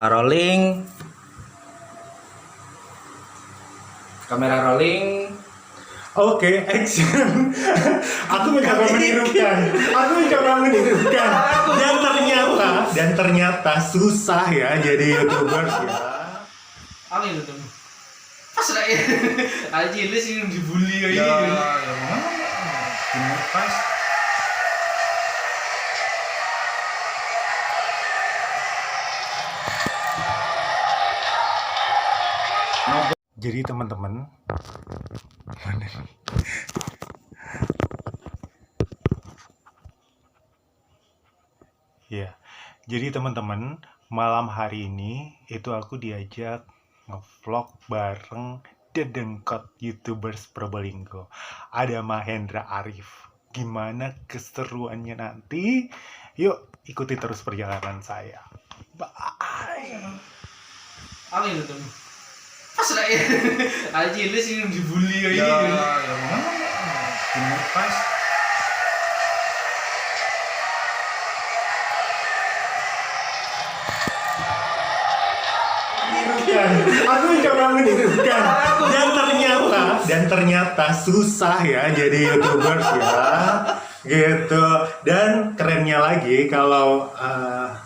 Rolling. Kamera rolling. Oke, action. Aku mencoba menirukan. Dan ternyata susah ya jadi YouTubers ya. Apa itu tuh? Pas lah ya. Aji lu sih dibully kayak Ya, gitu. ini pas. Jadi teman-teman, mana nih? Ya, jadi teman-teman, malam hari ini itu aku diajak ngevlog bareng dedengkot YouTubers Probolinggo. Ada Mahendra Arif. Gimana keseruannya nanti? Yuk, ikuti terus perjalanan saya. Bye. Apa itu tuh? Pas lah ya. Aji lu sih dibully kayak Ya, gitu. ini pas. Aku mencoba menirukan. Dan ternyata susah ya jadi YouTubers ya. Gitu. Dan kerennya lagi kalau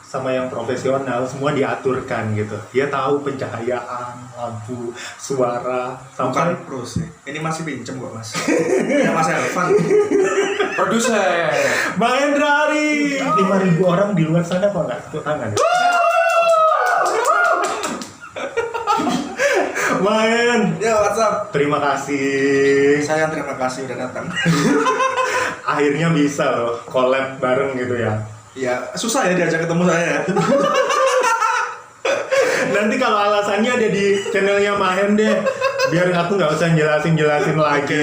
sama yang profesional semua diaturkan gitu. Dia tahu pencahayaan, lampu, suara, Bukan sampai pro sih. Ini masih pinjem kok mas. Ya mas Elvan. Produser. Mahendra Arif. 5.000 orang di luar sana kok nggak tepuk tangan ya? Mahen, Ya WhatsApp. terima kasih. Saya terima kasih udah datang. Akhirnya bisa loh collab bareng gitu ya. Ya susah ya diajak ketemu saya. Nanti kalau alasannya ada di channelnya Mahen deh, biar aku nggak usah jelasin lagi. Oke.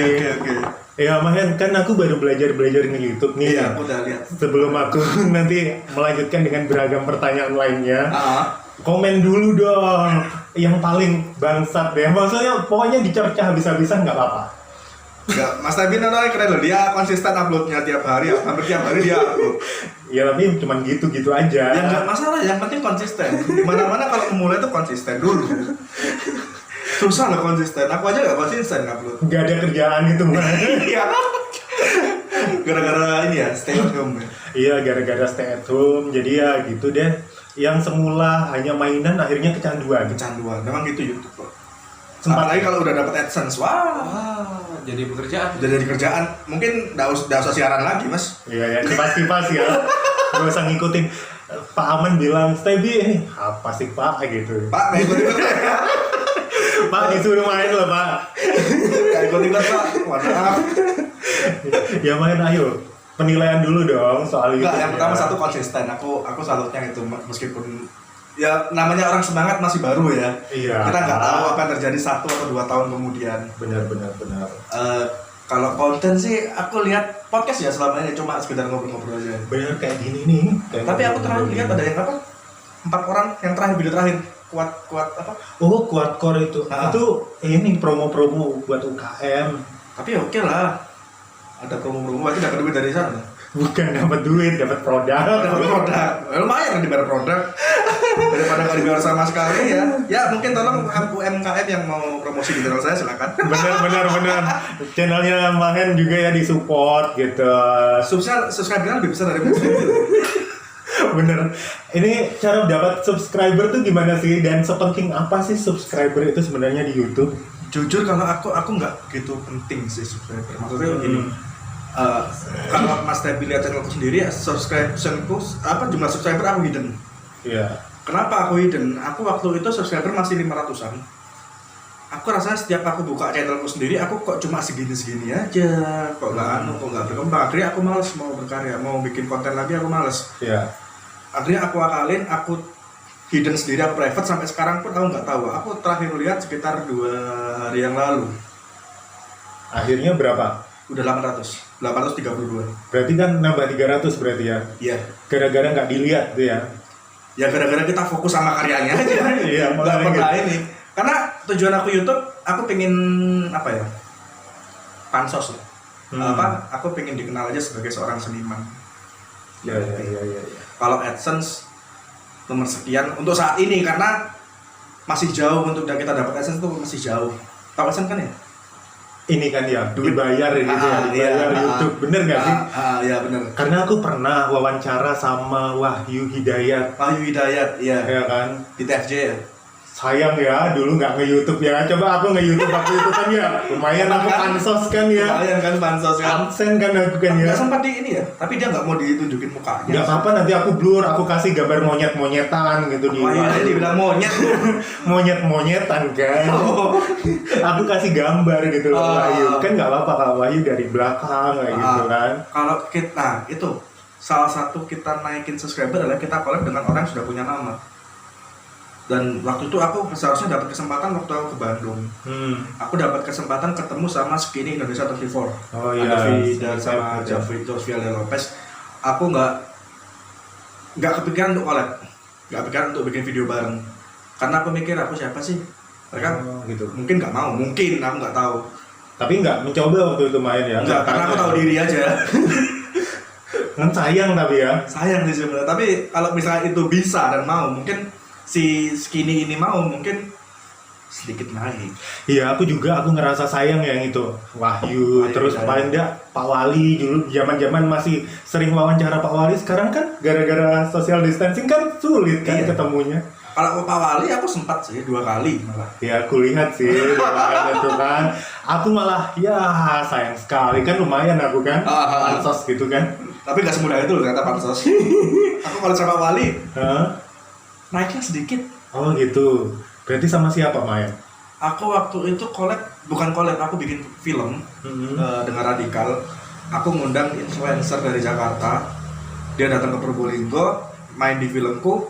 Ya Mahen, kan aku baru belajar di YouTube nih. Iya, aku udah lihat. Sebelum aku nanti melanjutkan dengan beragam pertanyaan lainnya, komen dulu dong yang paling bangsat deh. Maksudnya pokoknya dicercah habis-habisan nggak apa-apa. Enggak, Mas Tabin orangnya keren loh. Dia konsisten uploadnya tiap hari, hampir tiap hari dia upload. Ya tapi cuman gitu-gitu aja. Ya nggak masalah, yang penting konsisten. Dimana-mana kalau memulai itu konsisten dulu. Susah loh konsisten. Aku aja nggak konsisten upload. Nggak ada kerjaan itu Mahen. Iya. Gara-gara ini ya, stay at home ya. Iya, gara-gara stay at home, jadi ya gitu deh. Yang semula hanya mainan akhirnya kecanduan. Kecanduan, memang gitu YouTube kok. Sempat Apalagi kalau udah dapat AdSense, wah. Jadi pekerjaan. Udah dari kerjaan, mungkin nggak usah siaran lagi mas. Iya ya, kipas-kipas ya. Gak usah ngikutin. Pak Aman bilang, Stebi ini apa sih Pak gitu. Pak, nggak ikut-ikut ya. Pak disuruh main loh Pak. Nggak ikut-ikut Pak, maaf. Ya main ayo. Penilaian dulu dong soal Enggak, YouTube. yang pertama satu konsisten. Aku salutnya itu meskipun ya namanya orang semangat masih baru ya. Iya. Kita nggak tahu apa yang terjadi 1 atau 2 tahun kemudian. Benar. Kalau konten sih aku lihat podcast ya selama ini cuma sekedar ngobrol-ngobrol aja. Benar kayak gini nih. Tapi aku terakhir lihat ada yang apa? 4 orang yang terakhir video terakhir kuat apa? Oh, kuat core itu. Nah. Itu ini promo-promo buat UKM. Tapi oke lah. Ada promo-promo berarti dapat duit dari sana. Bukan dapat duit, dapat produk. Dapat produk. Lumayan kan dibayar produk. Daripada nggak dibayar sama sekali ya. Ya mungkin tolong UMKM yang mau promosi di channel saya silakan. Benar. Channelnya Mahen juga ya disupport gitu. Subscribe-nya lebih besar dari subscribe. Bener. Ini cara dapat subscriber tuh gimana sih? Dan sepenting apa sih subscriber itu sebenarnya di YouTube? Jujur kalau aku nggak begitu penting sih subscriber. Maksudnya gini. Kalau Mas Tebi lihat channelku sendiri ya subscriptionku jumlah subscriber aku hidden. Iya. Kenapa aku hidden? Aku waktu itu subscriber masih 500-an. Aku rasanya setiap aku buka channelku sendiri, aku kok cuma segini-segini aja. Kok nggak berkembang. Akhirnya aku males mau berkarya, mau bikin konten lagi aku males. Iya. Akhirnya aku akalin, aku hidden sendiri, aku private sampai sekarang pun aku nggak tahu. Aku terakhir lihat sekitar 2 hari yang lalu. Akhirnya berapa? Udah 832. Berarti kan nambah 300 berarti ya? Iya. Gara-gara nggak dilihat tuh ya? Ya gara-gara kita fokus sama karyanya aja. Iya, Nggak makanya pernah gitu. ini. Karena tujuan aku YouTube, aku pengen apa ya? Pansos lah. Aku pengen dikenal aja sebagai seorang seniman. Iya. Kalau AdSense nomor sekian untuk saat ini karena masih jauh untuk kita dapat AdSense itu masih jauh. Tahu AdSense kan ya? Ini kan ya, dibayar gitu ya, dibayar YouTube, bener nggak sih? Iya bener. Karena aku pernah wawancara sama Wahyu Hidayat. Wahyu Hidayat, iya. Ya kan? Di TFJ ya. Sayang ya, dulu nggak nge-YouTube ya. Coba aku nge-YouTube waktu itu kan ya. Lumayan aku pansos kan ya. Lumayan kan pansos kan. Absen kan aku kan ya. Nggak sempat di ini ya, tapi dia nggak mau ditunjukin mukanya. Nggak apa-apa, nanti aku blur, aku kasih gambar monyet-monyetan gitu di Wahyu Hidayat dibilang monyet tuh. monyet-monyetan kan. Aku kasih gambar gitu loh Wahyu. Kan nggak apa-apa kalau Wahyu dari belakang kayak gitu kan. Kalau kita itu salah satu kita naikin subscriber adalah kita collab dengan orang yang sudah punya nama. Dan waktu itu aku seharusnya dapat kesempatan waktu aku ke Bandung. Aku dapat kesempatan ketemu sama Skinny Indonesia 24. Oh iya. Ada Vida sama Josvial Lopez. Aku nggak kepikiran untuk collab, nggak kepikiran untuk bikin video bareng. Karena aku mikir aku siapa sih? Mereka gitu. mungkin nggak mau, mungkin aku nggak tahu. Tapi nggak mencoba waktu itu main ya? Nggak, karena aku tahu diri aja. Kan sayang tapi ya. Sayang sih sebenarnya. Tapi kalau misalnya itu bisa dan mau, mungkin si Skinny ini mau, mungkin sedikit naik. Iya, aku ngerasa sayang yang itu Wahyu, terus paling enggak Pak Wali dulu zaman-zaman masih sering wawancara Pak Wali. Sekarang kan gara-gara social distancing kan sulit kan ketemunya. Kalau Pak Wali aku sempat sih 2 kali malah. Ya aku lihat sih itu kan. Aku malah ya sayang sekali kan, lumayan aku kan pansos gitu kan. Tapi nggak semudah itu loh ternyata pansos. Aku kalau sama Pak Wali naiknya sedikit. Oh gitu. Berarti sama siapa main? Aku waktu itu bukan collab, aku bikin film dengan Radikal. Aku ngundang influencer dari Jakarta. Dia datang ke Probolinggo, main di filmku,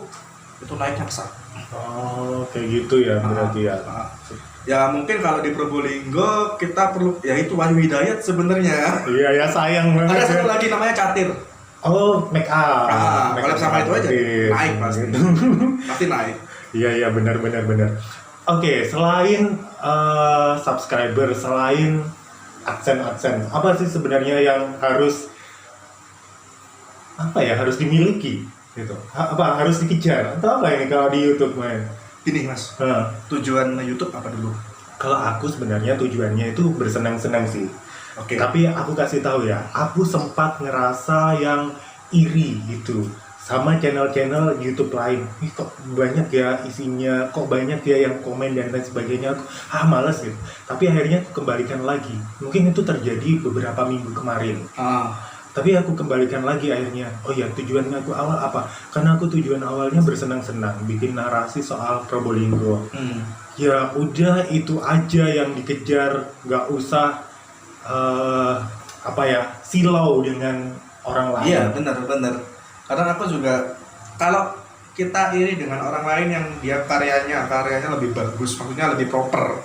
itu naiknya pesat. Oh, kayak gitu ya berarti ya. Ya mungkin kalau di Probolinggo kita perlu, ya itu Wahyu Hidayat sebenarnya. Iya ya, sayang banget. Ada satu lagi namanya Catir. Oh, make up. Kalau sama itu aja naik pasti. Pasti naik. Iya benar. Oke, selain subscriber, selain AdSense, apa sih sebenarnya yang harus dimiliki gitu? Harus dikejar atau apa ini kalau di YouTube main? Ini Mas, tujuan YouTube apa dulu? Kalau aku sebenarnya tujuannya itu bersenang-senang sih. Oke. Tapi aku kasih tahu ya, aku sempat ngerasa yang iri gitu sama channel-channel YouTube lain. Ih, kok banyak ya isinya, kok banyak ya yang komen dan lain sebagainya. Aku malas gitu. Tapi akhirnya aku kembalikan lagi. Mungkin itu terjadi beberapa minggu kemarin. Tapi aku kembalikan lagi akhirnya. Oh ya, tujuan aku awal apa? Karena aku tujuan awalnya bersenang-senang, bikin narasi soal Probolinggo. Ya udah itu aja yang dikejar, nggak usah silau dengan orang lain. Iya benar. Karena aku juga kalau kita iri dengan orang lain yang dia karyanya lebih bagus, maksudnya lebih proper,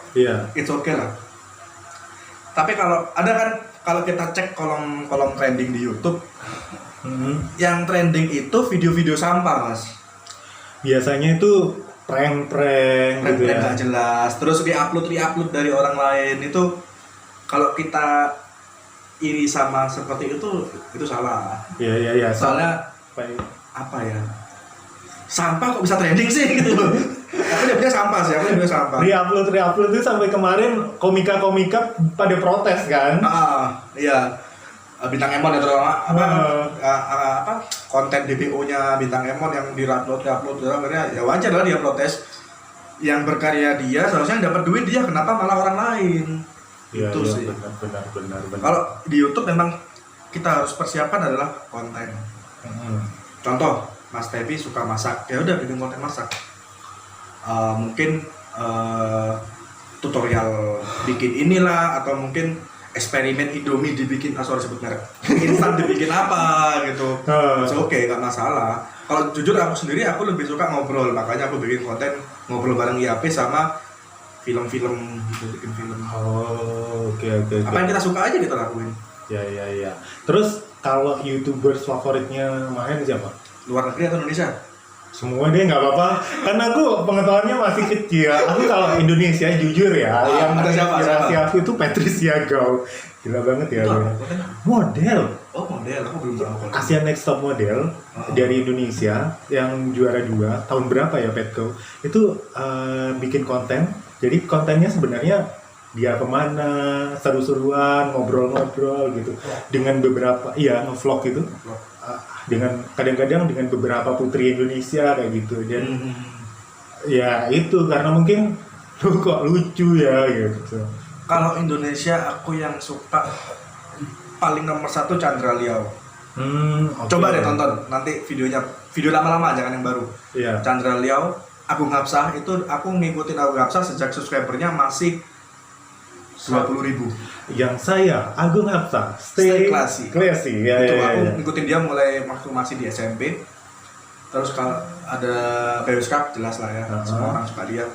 it's okay lah. Tapi kalau kita cek kolom trending di YouTube, yang trending itu video-video sampah Mas. Biasanya itu prank gitu ya. Nggak jelas, terus re-upload dari orang lain itu. Kalau kita iri sama seperti itu salah. Iya. Soalnya apa ya? Sampah kok bisa trending sih gitu. Aku nyebutnya sampah sih, Re-upload itu sampai kemarin komika pada protes kan? Iya. Bintang Emon ya terutama konten DPO-nya Bintang Emon yang di-upload akhirnya ya wajar lah dia protes. Yang berkarya dia seharusnya yang dapat duit dia, kenapa malah orang lain? Iya, sih. Benar. Kalau di YouTube memang kita harus persiapan adalah konten. Contoh, Mas Tevi suka masak, ya udah bikin konten masak. Mungkin tutorial bikin inilah, atau mungkin eksperimen Indomie dibikin, sebut merek, instan dibikin apa gitu. Oke, nggak masalah. Kalau jujur aku sendiri, aku lebih suka ngobrol, makanya aku bikin konten ngobrol bareng IAP sama film-film gitu, bikin film. Oke. Apa yang kita suka aja kita lakuin. Ya. Terus kalau YouTubers favoritnya main siapa? Luar negeri atau Indonesia? Semua deh nggak apa-apa. Karena aku pengetahuannya masih kecil. Aku kalau Indonesia jujur ya, yang ada siapa? inspirasi aku itu Patricia Gao. Gila banget ya. Itu dia. apa? Model. Oh model, aku belum tahu. kalau- Asian Next Top Model dari Indonesia yang juara 2 tahun berapa ya Petco itu bikin konten. Jadi kontennya sebenarnya dia kemana, seru-seruan, ngobrol-ngobrol gitu dengan beberapa ngevlog gitu. Dengan kadang-kadang dengan beberapa putri Indonesia kayak gitu dan ya itu karena mungkin lu kok lucu ya gitu. Kalau Indonesia aku yang suka paling nomor 1 Chandra Liao. Oke. Coba deh tonton nanti videonya, video lama-lama jangan yang baru. Iya. Chandra Liao, Agung Hapsah itu aku ngikutin Agung Hapsah sejak subscribernya masih 20.000. Yang saya Agung Hapsah, Stay classy. classy. Ya, Itu ya, aku ya. ngikutin dia mulai waktu masih di SMP. Terus kalau ada Baby Shark jelas lah ya, semua orang suka dia.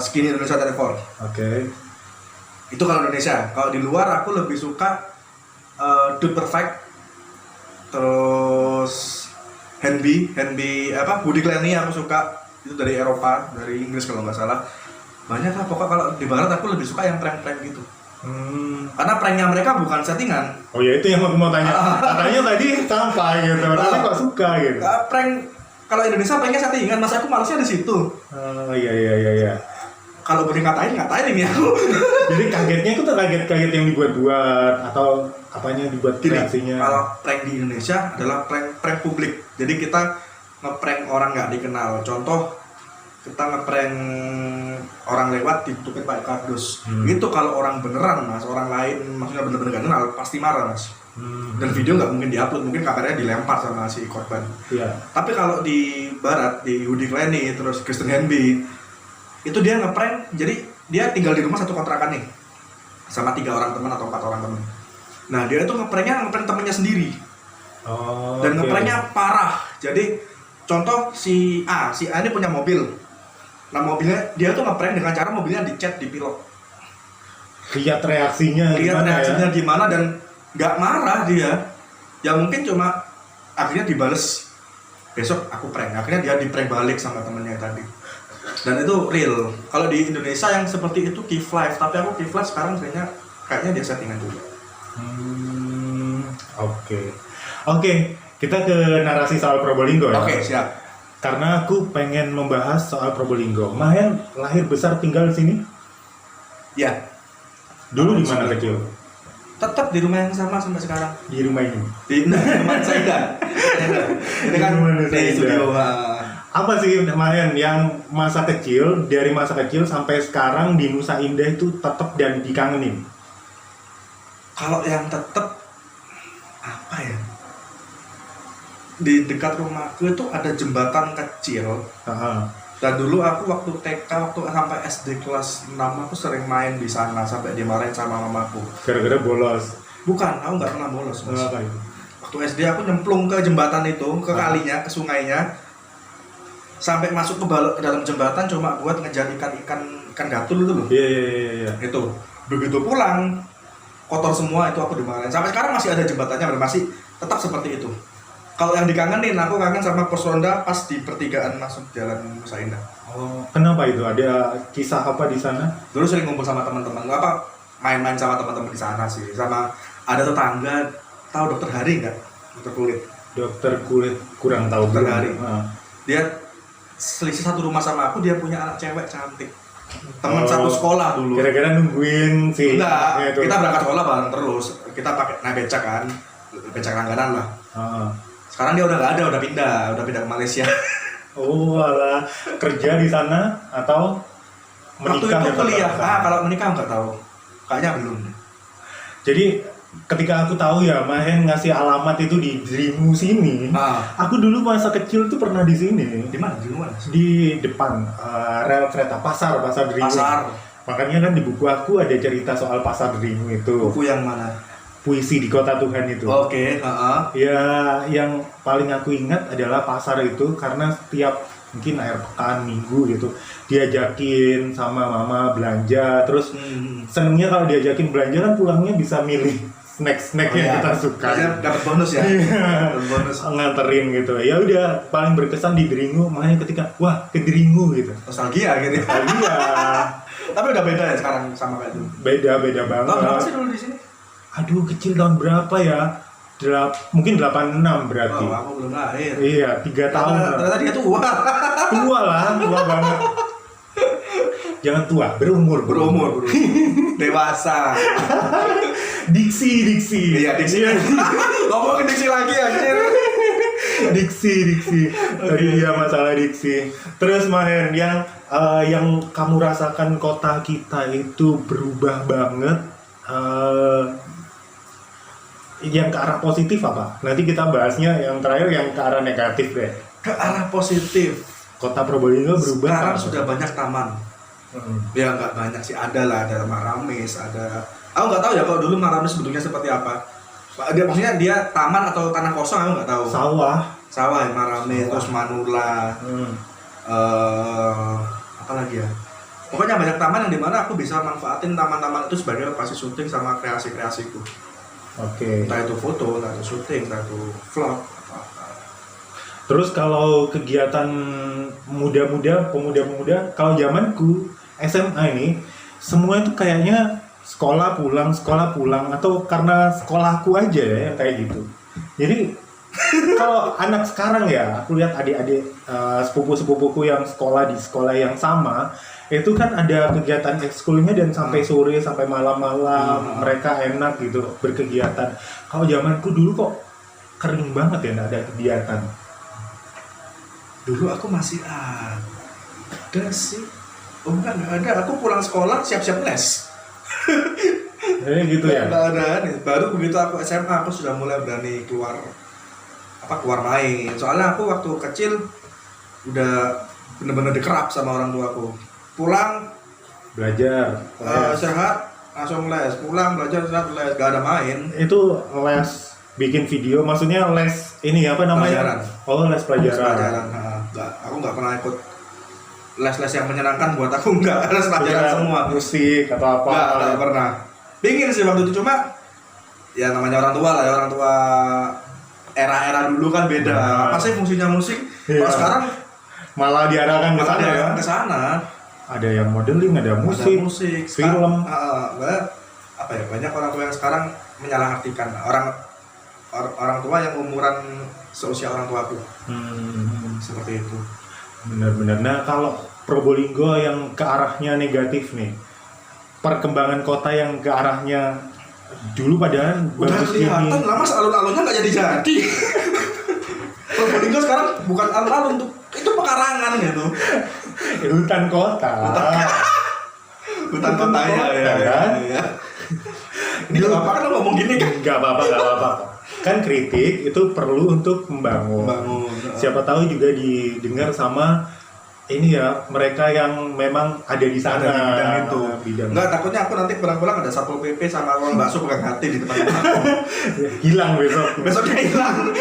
Skinny Indonesia Teleport. Oke. Itu kalau Indonesia. Kalau di luar aku lebih suka Dude Perfect. Terus Henby apa Budi Kleni aku suka. Itu dari Eropa, dari Inggris kalau nggak salah. Banyak lah pokoknya kalau di barat aku lebih suka yang prank-prank gitu. Karena pranknya mereka bukan settingan. Oh ya itu yang aku mau tanya. Katanya tadi sampah gitu, tapi kok suka gitu. Prank kalau Indonesia pranknya settingan, mas aku malesnya di situ. Oh iya. Kalau boleh ngatain ini aku. Jadi kagetnya itu tuh kaget yang dibuat-buat atau apanya dibuat Gini, kreasinya. kalau prank di Indonesia adalah prank publik. Jadi kita ngeprank orang nggak dikenal. Contoh kita ngeprank orang lewat ditutupin pakai kardus. Itu kalau orang beneran mas, orang lain maksudnya bener-bener gak kenal pasti marah mas. Dan video nggak mungkin diupload, mungkin kameranya dilempar sama si korban. Iya. Tapi kalau di barat, di Budi Kleni, terus Kristen Henby, itu dia ngeprank, jadi dia tinggal di rumah satu kontrakan nih sama 3 orang teman atau 4 orang teman. Nah dia itu ngeprank temennya sendiri. Oh. Dan oke. ngepranknya parah. Jadi contoh si A ini punya mobil. Nah mobilnya dia tuh ngeprank dengan cara mobilnya dicat di pilok. Lihat reaksinya Lihat gimana reaksinya ya. gimana dan nggak marah dia. Ya mungkin cuma akhirnya dibales. Besok aku prank. Akhirnya dia di prank balik sama temennya tadi. Dan itu real. Kalau di Indonesia yang seperti itu Kif Live, tapi aku Kif Live sekarang kayaknya dia settingan juga. Oke, kita ke narasi soal Probolinggo ya. Oke, siap. Karena aku pengen membahas soal Probolinggo. Mahen lahir besar tinggal di sini. Ya, Dulu di mana kecil? tetap di rumah yang sama sampai sekarang. Di rumah ini. Di rumah Saida. Ini kan Di rumah di Saida. studio. Apa sih Mahen yang masa kecil dari masa kecil sampai sekarang di Nusa Indah itu tetap dan dikangenin? Kalau yang tetap apa ya? Di dekat rumahku itu ada jembatan kecil. Aha. Dan dulu aku waktu TK, waktu sampai SD kelas 6 aku sering main di sana sampai dimarahin sama mamaku. Gara-gara bolos. Bukan, aku nggak pernah bolos mas. Apa itu? Waktu SD aku nyemplung ke jembatan itu, ke kalinya, ke sungainya, sampai masuk ke dalam jembatan cuma buat ngejar ikan gatul itu loh. Iya. Itu begitu pulang kotor semua, itu aku dimarahin. Sampai sekarang masih ada jembatannya, masih tetap seperti itu. Kalau yang dikangenin, aku kangen sama pos ronda pas di pertigaan masuk jalan Nusa Indah. Oh, kenapa itu? Ada kisah apa di sana? Dulu sering ngumpul sama teman-teman, apa main-main sama teman-teman di sana sih. Sama ada tetangga, tahu dokter Hari nggak? Dokter kulit. Dokter kulit kurang tahu. Dokter belum. Hari. Ah. Dia selisih satu rumah sama aku, dia punya anak cewek cantik. Teman Oh, satu sekolah dulu. Kira-kira nungguin si Enggak, anaknya itu. kita berangkat sekolah bareng terus. Kita pakai naik becak kan, becak langganan lah. Ah. Sekarang dia udah nggak ada, udah pindah ke Malaysia. Oh, alah, kerja di sana atau Waktu menikah? itu ya, kuliah. Pak? Kalau menikah nggak tahu. Kayaknya belum. Jadi ketika aku tahu ya Mahen ngasih alamat itu di Drimu sini. Aku dulu masa kecil tuh pernah di sini. Di mana? Di mana? Di depan rel kereta pasar Drimu. Pasar. Makanya kan di buku aku ada cerita soal pasar Drimu itu. Buku yang mana? Puisi di Kota Tuhan itu. Oke, Ya, yang paling aku ingat adalah pasar itu karena setiap mungkin akhir pekan, minggu gitu diajakin sama mama belanja, terus senengnya kalau diajakin belanja kan pulangnya bisa milih snack Oh, yang iya. kita suka. Biasanya dapat bonus ya. Iya. Dapat bonus. Nganterin gitu. Ya udah paling berkesan di Deringu, makanya ketika wah ke Deringu gitu. Nostalgia gitu. Iya. Tapi udah beda ya sekarang sama kayak dulu. Beda Tahun berapa sih banget. dulu di sini? Aduh, kecil tahun berapa ya? Mungkin 86 berarti. Oh, aku belum lahir. Iya, 3 tahun. Ternyata dia tua. Tua lah, tua banget. Jangan tua, berumur. Berumur. Dewasa. Diksi. Iya, diksi. Ngomongin diksi lagi anjir. Diksi. Tadi dia masalah diksi. Terus Mahen, yang kamu rasakan kota kita itu berubah banget. Yang ke arah positif apa? Nanti kita bahasnya yang terakhir yang ke arah negatif deh. Ke arah positif. Kota Probolinggo berubah. Sekarang apa? sudah banyak taman. Hmm. Ya nggak banyak sih, ada lah, ada Maramis, ada. Aku nggak tahu ya kalau dulu Maramis bentuknya seperti apa. Maksudnya dia taman atau tanah kosong, aku nggak tahu. Sawah ya, Maramis, Sawah. terus Manula. Apa lagi ya? Pokoknya banyak taman yang dimana aku bisa manfaatin taman-taman itu sebagai lokasi syuting sama kreasi-kreasiku. Oke. Entah itu foto, entah itu syuting, entah itu vlog. Terus kalau kegiatan pemuda-pemuda, kalau zamanku SMA ini semua itu kayaknya sekolah pulang atau karena sekolahku aja ya yang kayak gitu. Jadi kalau anak sekarang ya, aku lihat adik-adik sepupu-sepupuku yang sekolah di sekolah yang sama, itu kan ada kegiatan ekskulnya dan sampai sore sampai malam-malam mereka enak gitu berkegiatan. Kalau zamanku dulu kok kering banget ya, nggak ada kegiatan. Dulu aku masih ada sih. Oh bukan, nggak ada. Aku pulang sekolah siap-siap les. Jadi gitu ya. Nggak ada nih. Baru begitu aku SMA aku sudah mulai berani keluar main. Soalnya aku waktu kecil udah bener-bener dikerap sama orang tuaku. Pulang Belajar. sehat langsung les. Pulang belajar sehat les. Gak ada main. Itu les bikin video, maksudnya les ini apa namanya? Pelajaran. Oh, les pelajaran. Aku nggak pernah ikut les-les yang menyenangkan buat aku, nggak les pelajaran Ya, semua. musik atau apa? Nggak pernah. Pingin sih waktu itu, cuma ya namanya orang tua lah ya, orang tua era-era dulu kan beda. Nah. Apa sih fungsinya musik? Iya. Kalau sekarang Malah diarahkan ke malah sana ya. dia ke sana. Ada yang modeling, ada Ada musik, musik, film. Apa ya? Banyak orang tua yang sekarang menyalahartikan orang tua yang umuran seusia orang tuaku. Seperti itu. Benar-benar. Nah, kalau Probolinggo yang ke arahnya negatif nih, perkembangan kota yang ke arahnya dulu padahal Udah bagus kelihatan ini. lama alun-alunnya nggak jadi. Probolinggo sekarang bukan alun-alun tuh, itu pekarangan gitu. Hutan kota. Hutan kota ya. Kan? Ini nggak apa-apa kan lo ngomong gini kan? Nggak apa-apa. Kan kritik itu perlu untuk membangun. Siapa tahu juga didengar sama ini ya, mereka yang memang ada di sana. Ada di bidang itu. Bidang. Enggak, takutnya aku nanti pulang-pulang ada Satpol PP sama orang bakso pegang hati di depan rumah aku. Hilang besok. Besoknya hilang.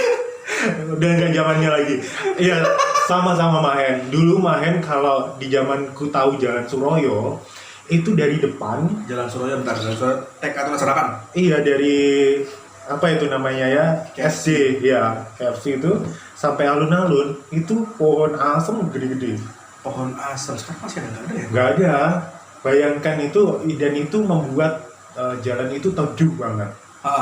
Udah nggak zamannya lagi. Iya, sama-sama Mahen. Dulu Mahen kalau di zamanku tahu Jalan Suroyo itu dari depan. Jalan Surabaya bentar, Jalan Surabaya TK atau Serapan? Iya, dari apa itu namanya ya, KFC. SD ya, KFC itu sampai alun-alun itu pohon asem gede-gede. Pohon asem sekarang masih ada nggak ada ya? Nggak ada. Bayangkan itu, dan itu membuat jalan itu teduh banget.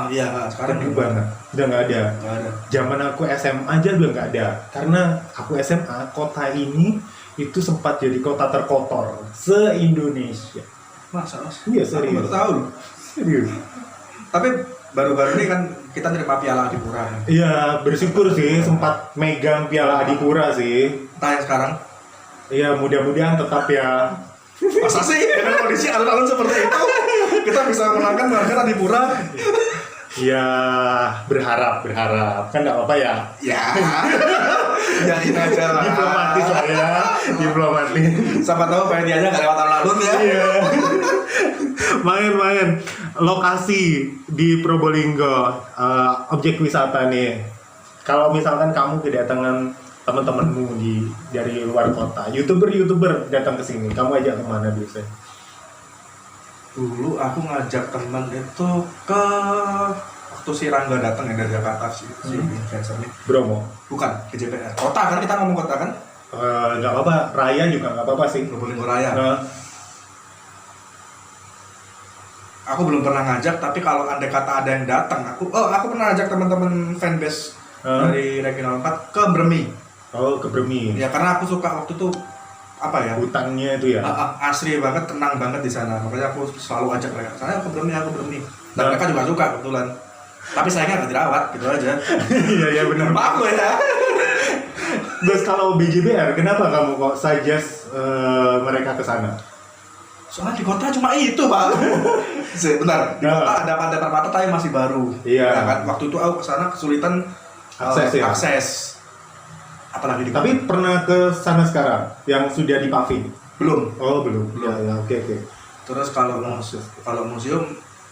Iya, sekarang Teduh banget. Udah nggak ada. nggak ada. Zaman aku SMA aja udah nggak ada. Karena aku SMA, kota ini itu sempat jadi kota terkotor se-Indonesia. Masa mas? Iya, Aku serius. baru tahu loh. Serius. Tapi baru-baru ini kan kita nerima Piala Adipura. Iya, bersyukur sih sempat megang Piala Adipura sih. Entah yang sekarang. Iya, mudah-mudahan tetap ya. Masa sih dengan kondisi alun-alun seperti itu kita bisa menangkan Adipura? Ya, berharap. Kan nggak apa-apa ya. Ya, yakin aja lah. Diplomatis lah ya, diplomatis. Siapa tahu pendidikannya nggak lewat alun-alun ya. Iya. Main. Lokasi di Probolinggo, objek wisata nih. Kalau misalkan kamu kedatangan teman-temanmu dari luar kota, youtuber datang ke sini, kamu ajak kemana biasanya? Dulu aku ngajak temen itu ke waktu si Rangga datang ya dari Jakarta si influencer ini. Bromo. Bukan ke JPR. Kota kan, kita ngomong kota kan? Nggak apa-apa, raya juga nggak apa-apa sih. Probolinggo Raya. Nah, Aku belum pernah ngajak, tapi kalau andai kata ada yang datang, aku pernah ngajak teman-teman fanbase dari Regional 4 ke Bremi. oh ke Bremi. Ya karena aku suka waktu itu apa ya? Hutannya itu ya. Asri banget, tenang banget di sana. Makanya aku selalu ajak mereka. Saya aku Bremi. Dan mereka juga suka kebetulan. Tapi sayangnya nggak dirawat, gitu aja. Iya benar. Maaf lo ya. Terus kalau BJBR, kenapa kamu kok suggest mereka ke sana? Soalnya di kota cuma itu, Pak. Bentar, di kota ada Pantai Permata tapi masih baru. Iya. Ya kan? Waktu itu aku kesana kesulitan akses. Apalagi di kota. Tapi pernah ke sana sekarang yang sudah di paving? Belum. Oh belum. Belum. Ya, oke. Terus kalau museum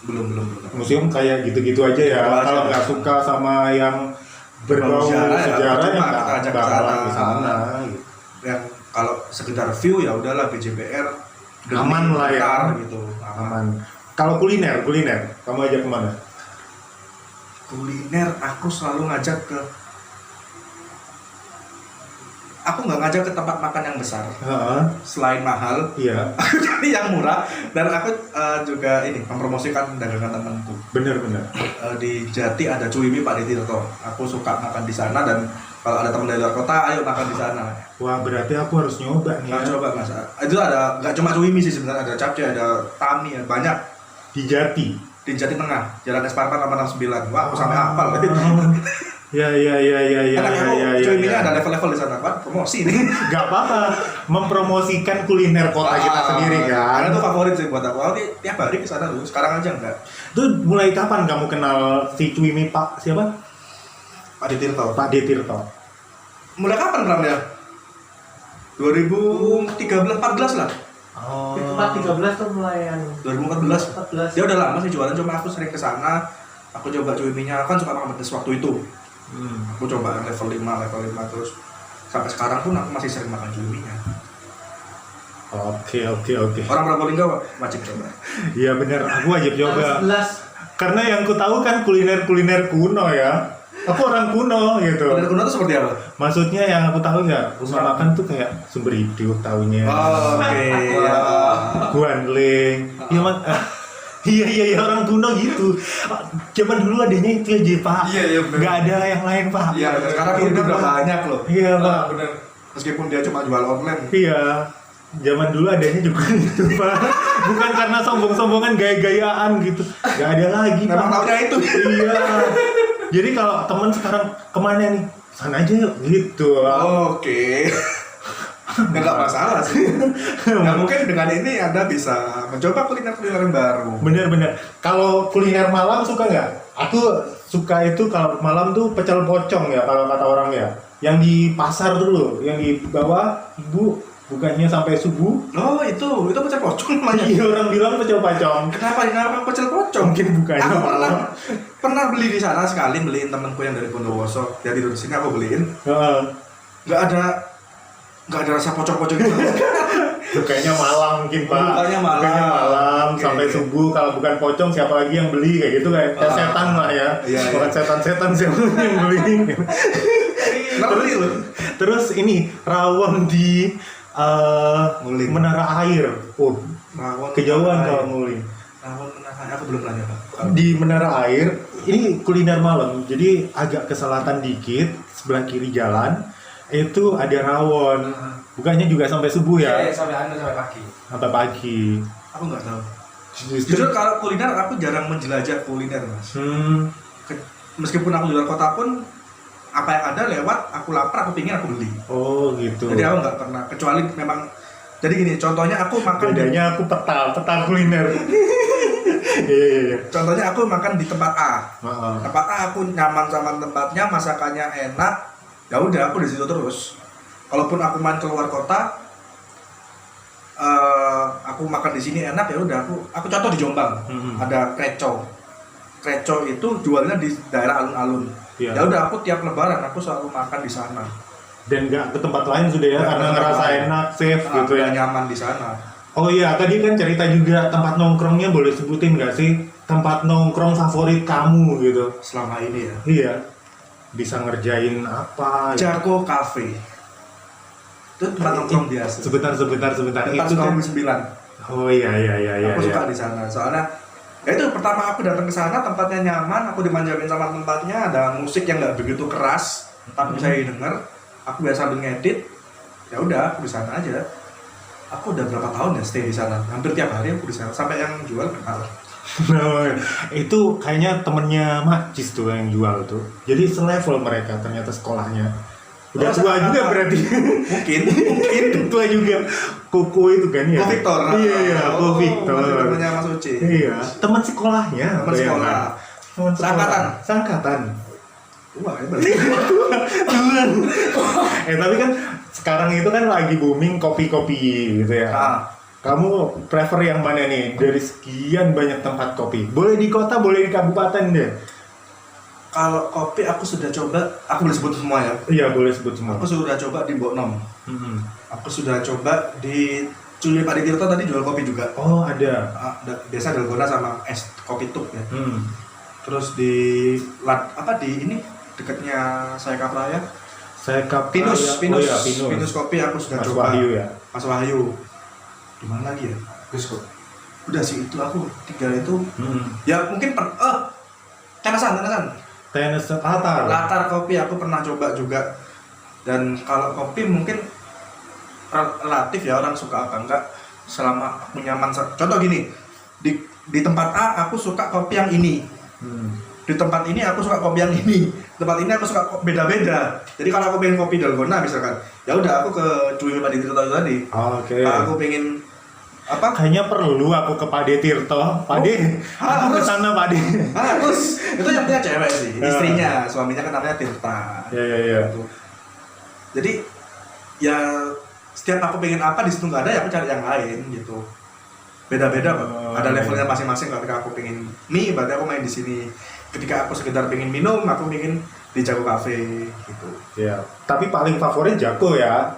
belum. Museum kayak gitu-gitu aja ya. Gitu aja. Kalau nggak suka sama yang berbau sejarah ya cuma kita nggak ajak bakalan ke ke sana. Gitu. Yang kalau sekedar view ya udahlah BJBR Aman lah ya. gitu. Aman. Kalau kuliner, kamu ajak kemana? Kuliner aku selalu ngajak ke aku nggak ngajak ke tempat makan yang besar. Selain mahal, Iya. cari yang murah dan aku juga ini mempromosikan dagangan temanku. Bener. Di Jati ada Cuimi Pak Tirto. Aku suka makan di sana dan kalau ada teman dari luar kota, ayo makan di sana. Wah berarti aku harus nyoba nih. Nah, coba Mas. Itu ada nggak cuma Cuimi sih sebenarnya, ada capcay, ada Tami, banyak Di Jati. di Jati Tengah, Jalan Esparpan 869. Wah, aku sampai hafal. Ya. Karena Cuiminya ada level-level di sana, Pak. Promosi nih. Gak apa-apa, mempromosikan kuliner kota kita sendiri Karena kan. itu favorit sih buat aku. Aku tiap hari ke sana dulu. Sekarang aja enggak. Itu mulai kapan kamu kenal si Cuimi Pak siapa? Pak Tirto. Pak Tirto. Mulai kapan Bram ya? 2013-14 lah. Oh. Itu 13 tuh mulai 2014. 14. Dia udah lama sih jualan, cuma aku sering ke sana. Aku coba Cuiminya, kan suka makan pedas waktu itu. Aku coba level 5 terus sampai sekarang pun aku masih sering makan Cuiminya. Oke. Orang Probolinggo wajib coba. Iya bener, aku wajib coba. 11. Karena yang ku tahu kan kuliner kuno ya. Aku orang kuno gitu. Kuliner kuno itu seperti apa? Maksudnya yang aku tahu ya, rumah makan tuh kayak sumber hidup taunya. Oh, oke. Guanling. Iya mas. Iya orang kuno gitu. Zaman dulu adanya itu aja Pak. Iya, bener. Nggak ada yang lain Pak. Iya, sekarang kuliner udah banyak loh. Iya Pak. Bener. Meskipun dia cuma jual online. Iya. Zaman dulu adanya juga itu Pak. Bukan karena sombong-sombongan gaya-gayaan gitu. Nggak ada lagi Pak. Memang taunya itu. Iya. Jadi kalau teman sekarang kemana nih? Sana aja yuk gitu. Oke. Nggak masalah sih. Nah, mungkin dengan ini Anda bisa mencoba kuliner-kuliner yang baru. Bener. Kalau kuliner malam suka nggak? Aku suka itu kalau malam tuh pecel pocong ya kalau kata orang ya. Yang di pasar dulu, yang di bawah ibu bukannya sampai subuh. Oh itu pecel pocong namanya. Iya orang bilang pecel pocong. Kenapa dinamakan pecel pocong? Mungkin bukannya Aku malam. pernah beli di sana sekali, beliin temanku yang dari Bondowoso. Dia tidur di sini, aku beliin. Heeh. Nggak ada rasa pocong-pocong gitu. Bukanya malam mungkin Pak. Bukanya malam. Oke. Sampai subuh. Kalau bukan pocong siapa lagi yang beli kayak gitu kayak setan lah ya. Iya. Bukan setan siapa yang beli. Ngerti lu? Terus ini rawon di Nguling. Menara Air. Oh, Rawon kejauhan Menara kalau Air. nguling. Rawon Menara Air, aku belum pernah nyoba. Di Menara Air ini kuliner malam. Jadi agak ke selatan dikit, sebelah kiri jalan itu ada rawon. Bukannya juga sampai subuh ya? Iya, sampai pagi. Sampai pagi. Aku nggak tahu. Justru Jujur kalau kuliner aku jarang menjelajah kuliner mas. Meskipun aku di luar kota pun apa yang ada lewat, aku lapar, aku pingin, aku beli. Oh gitu. Jadi aku nggak pernah, kecuali memang. Jadi gini, contohnya aku makan. Bedanya aku peta kuliner. Iya. Contohnya aku makan di tempat A. Heeh. Tempat A aku nyaman sama tempatnya, masakannya enak. Ya udah, aku di situ terus. Kalaupun aku main keluar kota, aku makan di sini enak ya udah. Aku contoh di Jombang, ada kreco. Kreco itu jualnya di daerah alun-alun. Iya. Ya udah, aku tiap lebaran aku selalu makan di sana. Dan nggak ke tempat lain sudah ya Nggak karena ke tempat ngerasa lain. enak, safe gitu Udah ya. nyaman di sana. Oh iya, tadi kan cerita juga tempat nongkrongnya, boleh sebutin nggak sih tempat nongkrong favorit kamu gitu? Selama ini ya. Iya, bisa ngerjain apa? Gitu. Jako Cafe. Itu tempat nongkrong biasa. Sebentar. Depan Itu kan. Sukhami 9. Oh iya. Aku suka di sana. Soalnya ya itu pertama aku datang ke sana, tempatnya nyaman, aku dimanjain sama tempatnya, ada musik yang nggak begitu keras, tapi bisa didengar. Aku biasa sambil ngedit. Ya udah, aku di sana aja. Aku udah berapa tahun ya stay di sana. Hampir tiap hari aku di sana sampai yang jual kenal. Nah, itu kayaknya temennya Macis tuh yang jual tuh. Jadi selevel mereka ternyata sekolahnya. Udah Oh, tua juga apa? berarti. Mungkin Tua juga. Koko itu kan ya. Ko Victor. Iya, Ko Victor. Namanya Mas Uci. Iya, teman sekolahnya. Teman sekolah. Teman sekolah. Seangkatan. Seangkatan. Wah, ya berarti. Tapi kan sekarang itu kan lagi booming kopi-kopi gitu ya. Ah. Kamu prefer yang mana nih dari sekian banyak tempat kopi? Boleh di kota, boleh di kabupaten deh. Kalau kopi aku sudah coba, aku boleh sebut semua ya. Iya, boleh sebut semua. Aku sudah coba di Boknom. Mm-mm. Aku sudah coba di Culi Pak Tirto tadi jual kopi juga. Oh, ada. Biasa dalgona sama es kopi tuk ya. Hmm. Terus di di ini dekatnya saya Kapraya. Saya Pinus kopi aku sudah Mas coba. Wahyu ya. Mas Wahyu. Di mana lagi ya? Udah sih itu aku tiga itu. Ya mungkin Tenasan. Tenis latar. Latar kopi aku pernah coba juga. Dan kalau kopi mungkin relatif ya, orang suka apa enggak selama aku nyaman. Contoh gini, di tempat A aku suka kopi yang ini. Di tempat ini aku suka kopi yang ini. Tempat ini aku suka beda-beda. Jadi kalau aku pengen kopi dalgona misalkan, ya udah aku ke Cui Pak Tirto tadi. Oke. Kalau aku pengen apa? Kayaknya perlu aku ke Pade Tirto. Pade, aku ke sana Pade. Terus itu yang punya cewek sih, istrinya, suaminya kan namanya Tirta. Iya. Gitu. Jadi ya setiap aku pengen apa di situ nggak ada, ya aku cari yang lain gitu. Beda-beda kok. Ada levelnya masing-masing. Ketika aku pengen mie, berarti aku main di sini. Ketika aku sekedar pengen minum, aku pengen di Jako Cafe gitu. Iya. Tapi paling favorit Jako ya,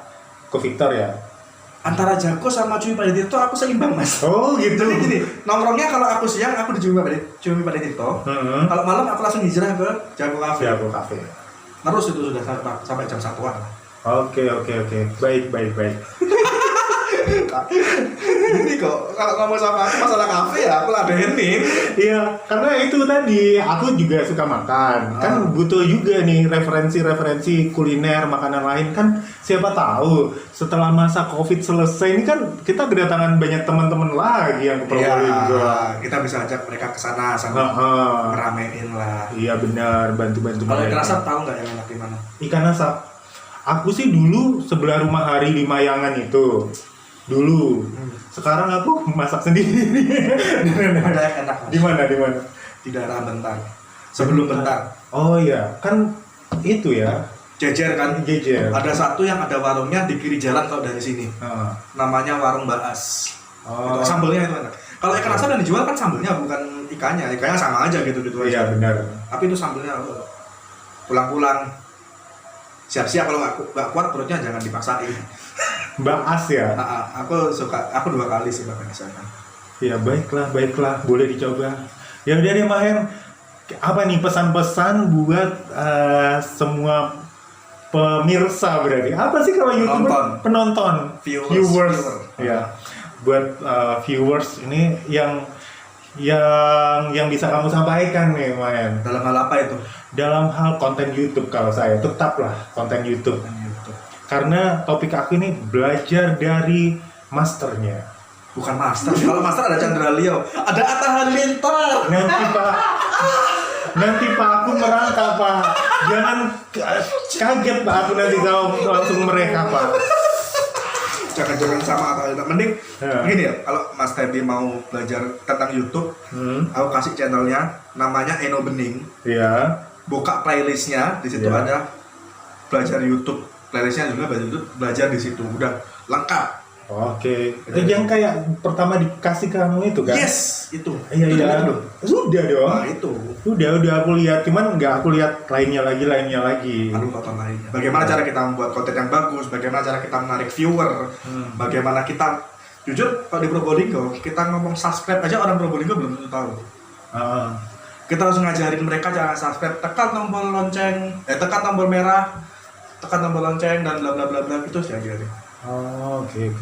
Ko Victor ya. Antara Jako sama Cumi Pak Tirto aku seimbang mas. Oh gitu. Jadi gini, nongkrongnya kalau aku siang aku di Cumi Pak Tirto. Kalau malam aku langsung hijrah ke Jako Cafe. Jako Cafe. Terus itu sudah sampai jam 1-an. Oke. Baik. Ini kok kalau ngomong sama aku masalah kafe ya aku ladenin. Iya, karena itu tadi aku juga suka makan. Kan butuh juga nih referensi kuliner makanan lain kan. Siapa tahu setelah masa Covid selesai ini kan kita kedatangan banyak teman-teman lagi yang ke Probolinggo. Kita bisa ajak mereka ke sana sama ngeramein lah. Iya benar, bantu-bantu Kalau mereka. ikan asap tahu nggak yang enak di mana? Ikan asap. Aku sih dulu sebelah rumah Hari di Mayangan itu. Dulu. Sekarang aku masak sendiri. Ada yang enak. Di mana? Di daerah Bentar. Sebelum Bentar. Oh iya, kan itu ya. Jejer kan? Jejer. Ada satu yang ada warungnya di kiri jalan kalau dari sini. Namanya Warung Baas. Oh. Sambelnya itu enak. Kalau ikan asap yang dijual kan sambelnya bukan ikannya. Ikannya sama aja gitu aja. Iya benar. Tapi itu sambelnya pulang-pulang. Siap-siap kalau nggak kuat perutnya jangan dipaksain. Baas ya. Aku 2 kali sih makan di sana. Ya baiklah, boleh dicoba. Ya udah deh Mahen. Apa nih pesan-pesan buat semua pemirsa berarti? Apa sih kalau YouTuber? Penonton. Viewers. Ya. Buat viewers ini yang bisa kamu sampaikan nih Mahen. Dalam hal apa itu? Dalam hal konten YouTube kalau saya tetaplah konten YouTube. Karena topik aku ini belajar dari masternya. Bukan master. Kalau master ada Chandra Leo, ada Atta Halilintar. Nanti Pak aku merangkak Pak. Jangan kaget Pak aku nanti kalau langsung mereka Pak. Jangan sama Atta Halilintar. Mending gini ya. Kalau Mas Tebi mau belajar tentang YouTube, aku kasih channelnya. Namanya Eno Bening. Iya. Buka playlistnya. Di situ ada belajar YouTube. Playlistnya juga belajar di situ, udah lengkap. Oke. Yang kayak pertama dikasih kamu itu kan? Yes, itu. Iya. Sudah dong. Nah, itu. Udah aku lihat, cuman nggak aku lihat lainnya lagi. Aduh, tonton lainnya. Bagaimana cara kita membuat konten yang bagus? Bagaimana cara kita menarik viewer? Bagaimana kita Jujur kalau di Probolinggo kita ngomong subscribe aja orang Probolinggo belum tentu tahu. Kita harus ngajarin mereka cara subscribe, tekan tombol lonceng, tekan tombol merah, tekan tombol lonceng dan bla bla bla bla itu sih ajarin. Oke.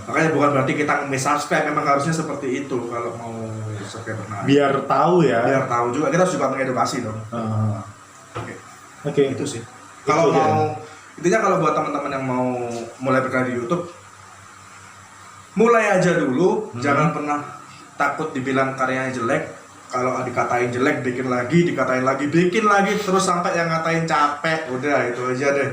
Makanya bukan berarti kita subscribe, memang harusnya seperti itu kalau mau subscribe. Biar tahu ya. Biar tahu juga, kita juga mengedukasi dong. Oke. Itu sih. Kalau Itu mau intinya kalau buat teman-teman yang mau mulai berkarya di YouTube, mulai aja dulu, jangan pernah takut dibilang karyanya jelek. Kalau dikatain jelek, bikin lagi, dikatain lagi, bikin lagi, terus sampai yang ngatain capek. Udah, itu aja deh.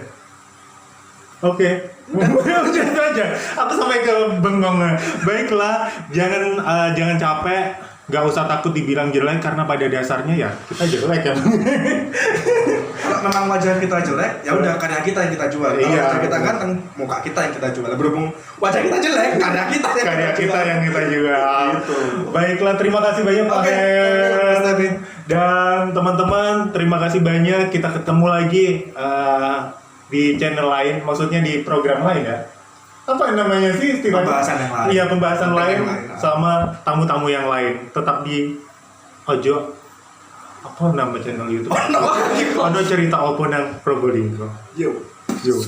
Oke. Udah itu aja. Aku sampai ke bengong. Baiklah, jangan capek, nggak usah takut dibilang jelek karena pada dasarnya ya kita jelek ya. Kalau memang wajah kita jelek, ya udah karya kita yang kita jual. Kalau Iya, wajah kita betul. ganteng, muka kita yang kita jual. Berhubung wajah kita jelek, karya kita yang kita jual. Gitu. Baiklah, terima kasih banyak Pak Oke, Her. Mas David. Dan teman-teman, terima kasih banyak. Kita ketemu lagi di channel lain, maksudnya di program lain ya. Apa namanya sih istilahnya? Pembahasan yang lain. Iya, pembahasan Topik lain yang lain. sama tamu-tamu yang lain. Tetap di Ojo. Apa nama channel YouTube? Ojo cerita opo nang Probolinggo. Yo. Yo.